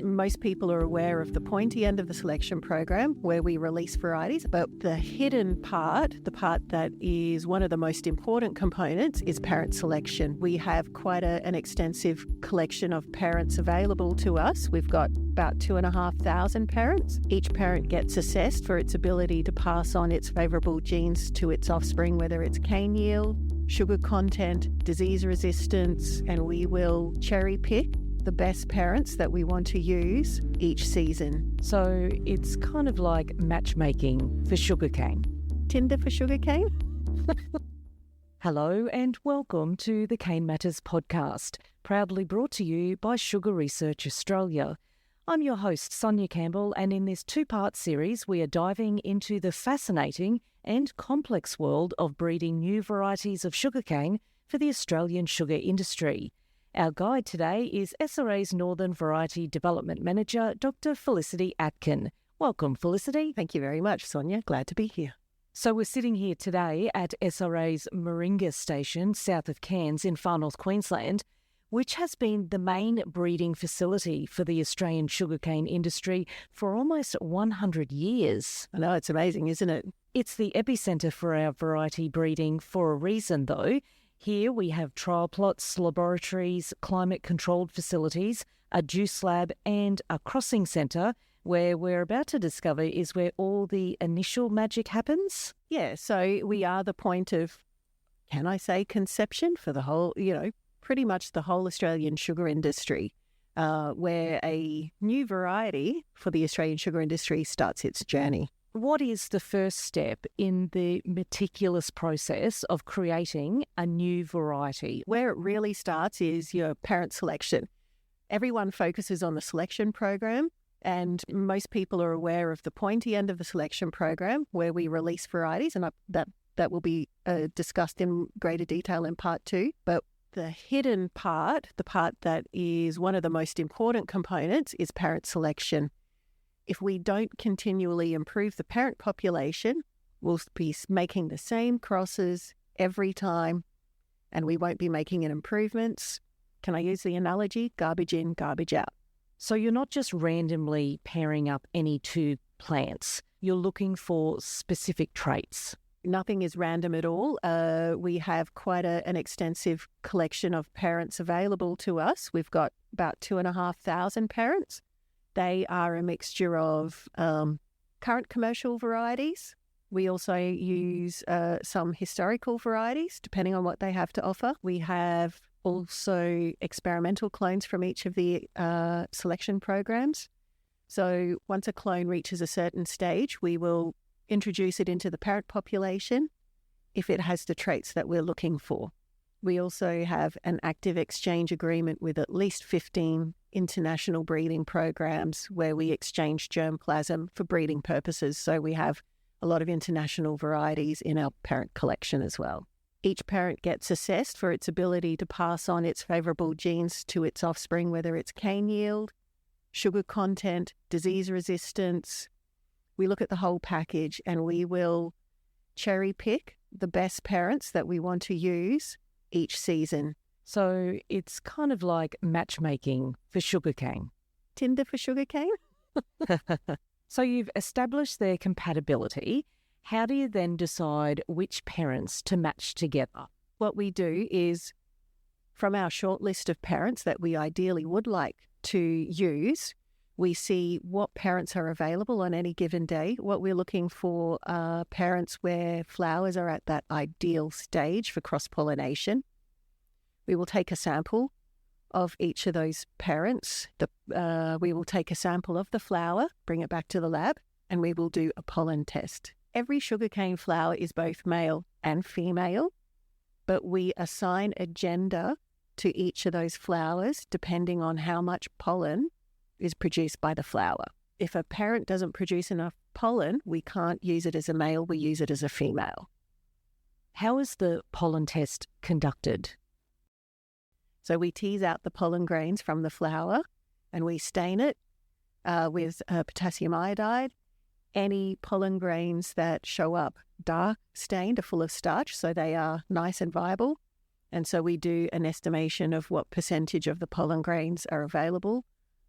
Most people are aware of the pointy end of the selection program where we release varieties, but the hidden part, the part that is one of the most important components, is parent selection. We have quite an extensive collection of parents available to us. We've got about 2,500 parents. Each parent gets assessed for its ability to pass on its favourable genes to its offspring, whether it's cane yield, sugar content, disease resistance, and we will cherry pick the best parents that we want to use each season. So it's kind of like matchmaking for sugarcane. Tinder for sugarcane? Hello and welcome to the Cane Matters podcast, proudly brought to you by Sugar Research Australia. I'm your host, Sonia Campbell, and in this two-part series we are diving into the fascinating and complex world of breeding new varieties of sugarcane for the Australian sugar industry. Our guide today is SRA's Northern Variety Development Manager, Dr. Felicity Atkin. Welcome, Felicity. Thank you very much, Sonia. Glad to be here. So we're sitting here today at SRA's Moringa station, south of Cairns in far north Queensland, which has been the main breeding facility for the Australian sugarcane industry for almost 100 years. I know, it's amazing, isn't it? It's the epicentre for our variety breeding for a reason, though. Here we have trial plots, laboratories, climate-controlled facilities, a juice lab and a crossing centre where we're about to discover is where all the initial magic happens. Yeah, so we are the point of, can I say, conception for the whole, pretty much the whole Australian sugar industry, where a new variety for the Australian sugar industry starts its journey. What is the first step in the meticulous process of creating a new variety? Where it really starts is your parent selection. Everyone focuses on the selection program, and most people are aware of the pointy end of the selection program where we release varieties, and that will be discussed in greater detail in part 2. But the hidden part, the part that is one of the most important components, is parent selection. If we don't continually improve the parent population, we'll be making the same crosses every time, and we won't be making any improvements. Can I use the analogy? Garbage in, garbage out. So you're not just randomly pairing up any two plants. You're looking for specific traits. Nothing is random at all. We have quite an extensive collection of parents available to us. We've got about 2,500 parents. They are a mixture of current commercial varieties. We also use some historical varieties, depending on what they have to offer. We have also experimental clones from each of the selection programs. So once a clone reaches a certain stage, we will introduce it into the parent population if it has the traits that we're looking for. We also have an active exchange agreement with at least 15 international breeding programs where we exchange germplasm for breeding purposes. So we have a lot of international varieties in our parent collection as well. Each parent gets assessed for its ability to pass on its favourable genes to its offspring, whether it's cane yield, sugar content, disease resistance. We look at the whole package and we will cherry pick the best parents that we want to use each season. So it's kind of like matchmaking for sugarcane. Tinder for sugarcane? So you've established their compatibility. How do you then decide which parents to match together? What we do is, from our short list of parents that we ideally would like to use, we see what parents are available on any given day. What we're looking for are parents where flowers are at that ideal stage for cross-pollination. We will take a sample of each of those parents. We will take a sample of the flower, bring it back to the lab, and we will do a pollen test. Every sugarcane flower is both male and female, but we assign a gender to each of those flowers depending on how much pollen is produced by the flower. If a parent doesn't produce enough pollen, we can't use it as a male, we use it as a female. How is the pollen test conducted? So we tease out the pollen grains from the flower and we stain it with potassium iodide. Any pollen grains that show up dark stained are full of starch, so they are nice and viable. And so we do an estimation of what percentage of the pollen grains are available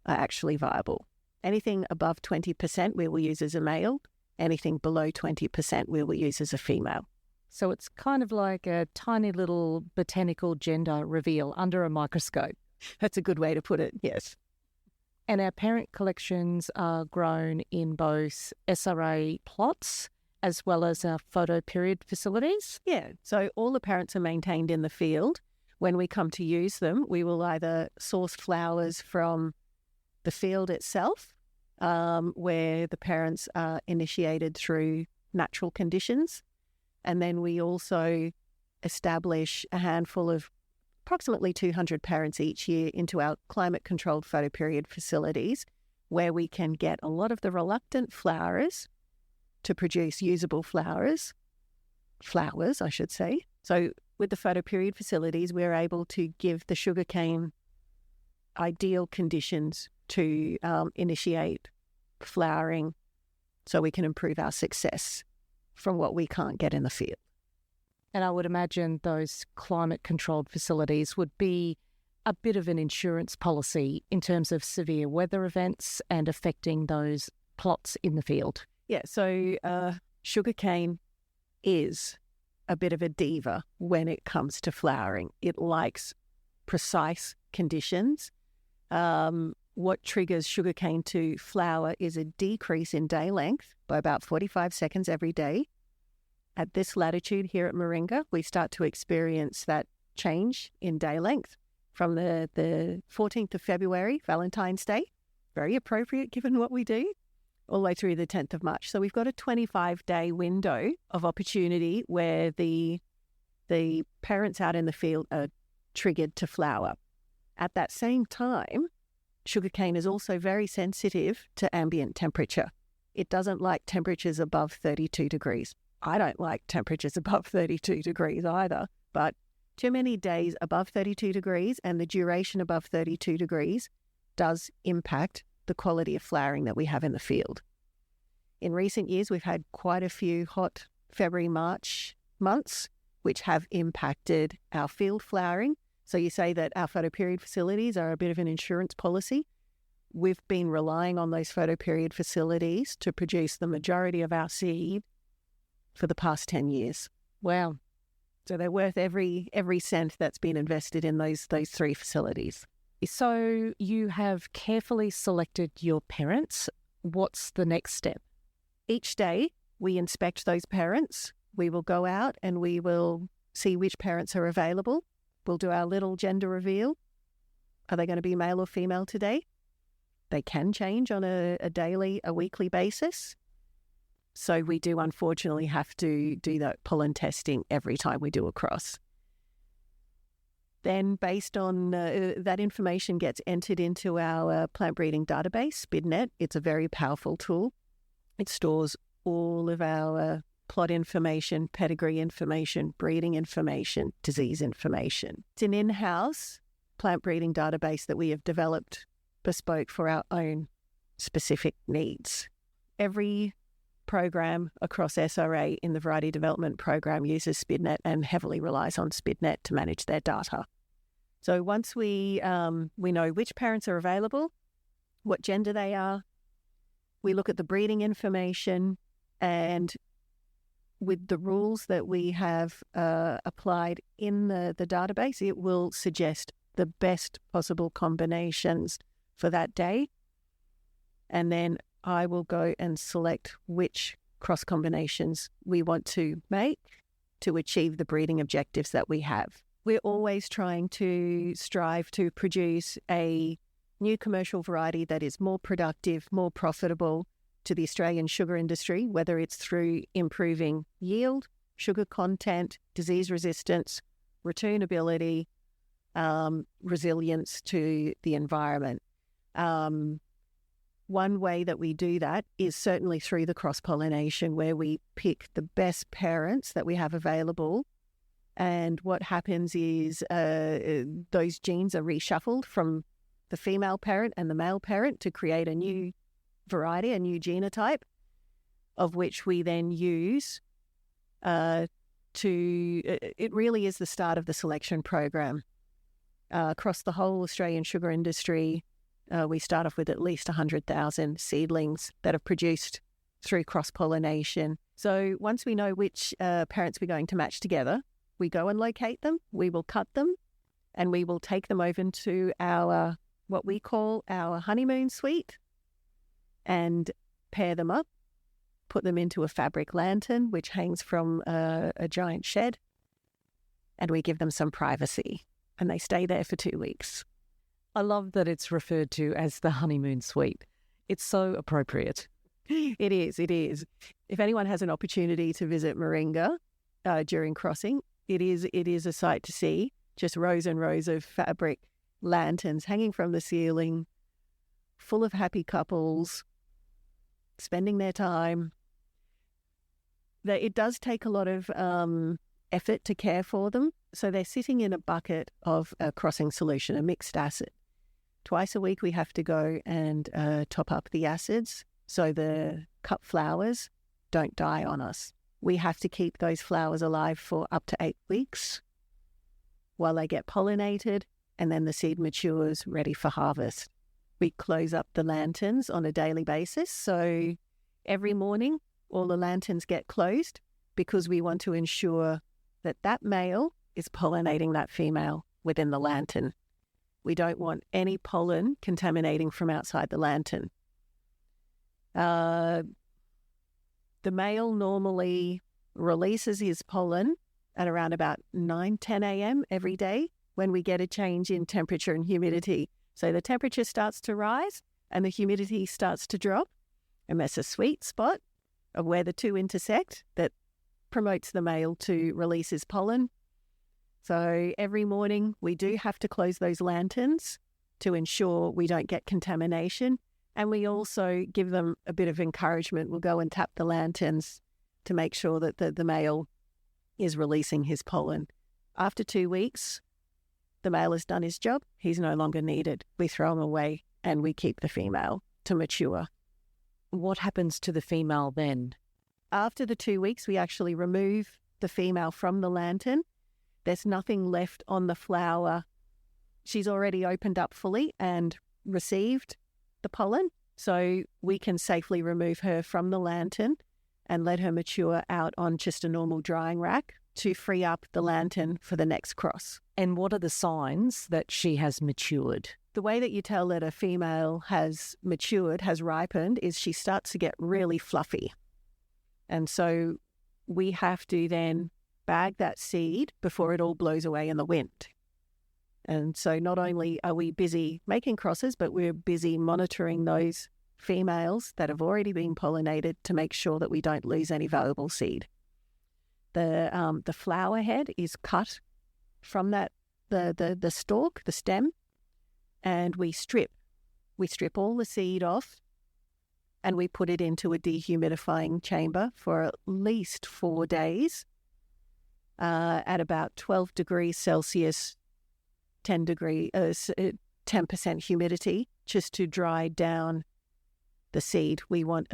are actually viable. Anything above 20% we will use as a male. Anything below 20% we will use as a female. So it's kind of like a tiny little botanical gender reveal under a microscope. That's a good way to put it, yes. And our parent collections are grown in both SRA plots as well as our photoperiod facilities? Yeah, so all the parents are maintained in the field. When we come to use them, we will either source flowers from the field itself, where the parents are initiated through natural conditions. And then we also establish a handful of approximately 200 parents each year into our climate-controlled photoperiod facilities, where we can get a lot of the reluctant flowers to produce usable flowers, I should say. So with the photoperiod facilities, we're able to give the sugarcane ideal conditions to initiate flowering so we can improve our success from what we can't get in the field. And I would imagine those climate-controlled facilities would be a bit of an insurance policy in terms of severe weather events and affecting those plots in the field. Yeah, so sugarcane is a bit of a diva when it comes to flowering. It likes precise conditions. What triggers sugarcane to flower is a decrease in day length by about 45 seconds every day. At this latitude here at Moringa, we start to experience that change in day length from the 14th of February, Valentine's Day, very appropriate given what we do, all the way through the 10th of March. So we've got a 25-day window of opportunity where the parents out in the field are triggered to flower. At that same time, sugarcane is also very sensitive to ambient temperature. It doesn't like temperatures above 32 degrees. I don't like temperatures above 32 degrees either, but too many days above 32 degrees and the duration above 32 degrees does impact the quality of flowering that we have in the field. In recent years, we've had quite a few hot February, March months, which have impacted our field flowering. So you say that our photoperiod facilities are a bit of an insurance policy. We've been relying on those photoperiod facilities to produce the majority of our seed for the past 10 years. Wow. So they're worth every cent that's been invested in those three facilities. So you have carefully selected your parents. What's the next step? Each day we inspect those parents. We will go out and we will see which parents are available. We'll do our little gender reveal. Are they going to be male or female today? They can change on a weekly basis. So we do unfortunately have to do that pollen testing every time we do a cross. Then based on that information gets entered into our plant breeding database, SPIDNet. It's a very powerful tool. It stores all of our plot information, pedigree information, breeding information, disease information. It's an in-house plant breeding database that we have developed bespoke for our own specific needs. Every program across SRA in the Variety Development Program uses SPIDNet and heavily relies on SPIDNet to manage their data. So once we know which parents are available, what gender they are, we look at the breeding information, and with the rules that we have applied in the database, it will suggest the best possible combinations for that day. And then I will go and select which cross combinations we want to make to achieve the breeding objectives that we have. We're always trying to strive to produce a new commercial variety that is more productive, more profitable to the Australian sugar industry, whether it's through improving yield, sugar content, disease resistance, returnability, resilience to the environment. One way that we do that is certainly through the cross-pollination, where we pick the best parents that we have available. And what happens is those genes are reshuffled from the female parent and the male parent to create a new variety, a new genotype, of which we then use it really is the start of the selection program. Across the whole Australian sugar industry, we start off with at least 100,000 seedlings that are produced through cross-pollination. So once we know which parents we're going to match together, we go and locate them, we will cut them, and we will take them over to our, what we call our honeymoon suite, and pair them up, put them into a fabric lantern, which hangs from a giant shed, and we give them some privacy, and they stay there for 2 weeks. I love that it's referred to as the honeymoon suite. It's so appropriate. It is. If anyone has an opportunity to visit Moringa during crossing, it is a sight to see. Just rows and rows of fabric lanterns hanging from the ceiling, full of happy couples, spending their time. It does take a lot of effort to care for them. So they're sitting in a bucket of a crossing solution, a mixed acid. Twice a week we have to go and top up the acids so the cut flowers don't die on us. We have to keep those flowers alive for up to 8 weeks while they get pollinated, and then the seed matures ready for harvest. We close up the lanterns on a daily basis. So every morning, all the lanterns get closed because we want to ensure that that male is pollinating that female within the lantern. We don't want any pollen contaminating from outside the lantern. The male normally releases his pollen at around about 9-10 a.m. every day when we get a change in temperature and humidity. So the temperature starts to rise and the humidity starts to drop, and that's a sweet spot of where the two intersect that promotes the male to release his pollen. So every morning we do have to close those lanterns to ensure we don't get contamination, and we also give them a bit of encouragement. We'll go and tap the lanterns to make sure that the male is releasing his pollen. After 2 weeks, the male has done his job. He's no longer needed. We throw him away and we keep the female to mature. What happens to the female then? After the 2 weeks, we actually remove the female from the lantern. There's nothing left on the flower. She's already opened up fully and received the pollen, so we can safely remove her from the lantern and let her mature out on just a normal drying rack to free up the lantern for the next cross. And what are the signs that she has matured? The way that you tell that a female has matured, has ripened, is she starts to get really fluffy. And so we have to then bag that seed before it all blows away in the wind. And so not only are we busy making crosses, but we're busy monitoring those females that have already been pollinated to make sure that we don't lose any valuable seed. The flower head is cut from the stalk, the stem, and we strip all the seed off, and we put it into a dehumidifying chamber for at least 4 days at about 12 degrees Celsius, 10% humidity, just to dry down the seed. We want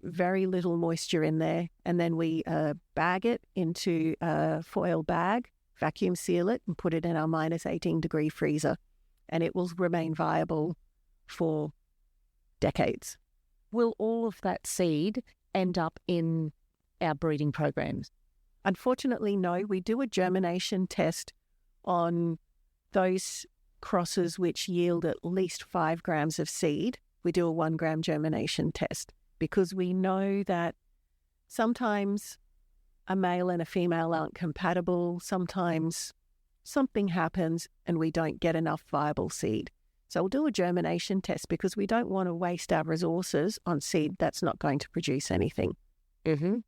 very little moisture in there, and then we bag it into a foil bag, vacuum seal it, and put it in our minus 18 degree freezer, and it will remain viable for decades. Will all of that seed end up in our breeding programs? Unfortunately, no. We do a germination test on those crosses which yield at least 5 grams of seed. We do a 1 gram germination test because we know that sometimes a male and a female aren't compatible. Sometimes something happens and we don't get enough viable seed. So we'll do a germination test because we don't want to waste our resources on seed that's not going to produce anything. Mm-hmm.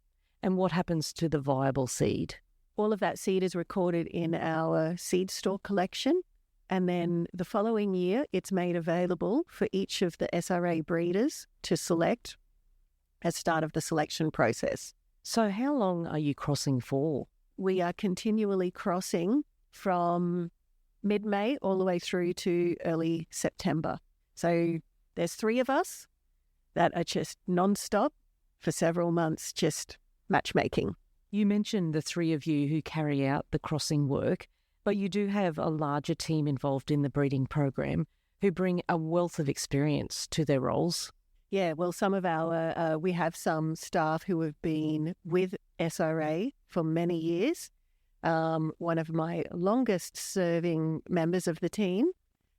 And what happens to the viable seed? All of that seed is recorded in our seed store collection. And then the following year, it's made available for each of the SRA breeders to select as start of the selection process. So how long are you crossing for? We are continually crossing from mid-May all the way through to early September. So there's 3 of us that are just non-stop for several months, just matchmaking. You mentioned the 3 of you who carry out the crossing work, but you do have a larger team involved in the breeding program. who bring a wealth of experience to their roles. Yeah, well, some of our, we have some staff who have been with SRA for many years. One of my longest serving members of the team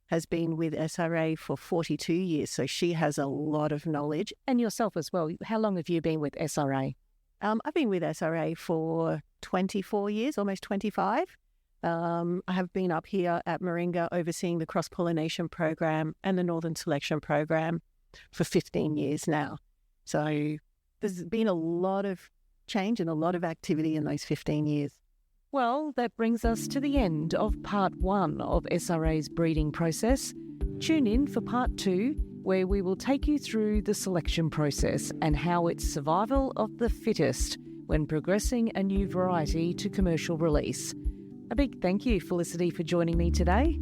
has been with SRA for 42 years, so she has a lot of knowledge. And yourself as well. How long have you been with SRA? I've been with SRA for 24 years, almost 25. I have been up here at Moringa overseeing the cross-pollination program and the Northern Selection program for 15 years now. So there's been a lot of change and a lot of activity in those 15 years. Well, that brings us to the end of part 1 of SRA's breeding process. Tune in for part 2, where we will take you through the selection process and how it's survival of the fittest when progressing a new variety to commercial release. A big thank you, Felicity, for joining me today.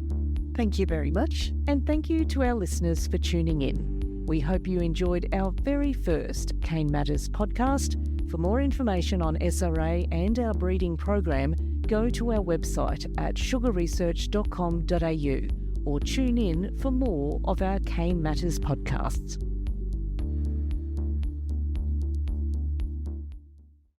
Thank you very much. And thank you to our listeners for tuning in. We hope you enjoyed our very first Cane Matters podcast. For more information on SRA and our breeding program, go to our website at sugarresearch.com.au or tune in for more of our Cane Matters podcasts.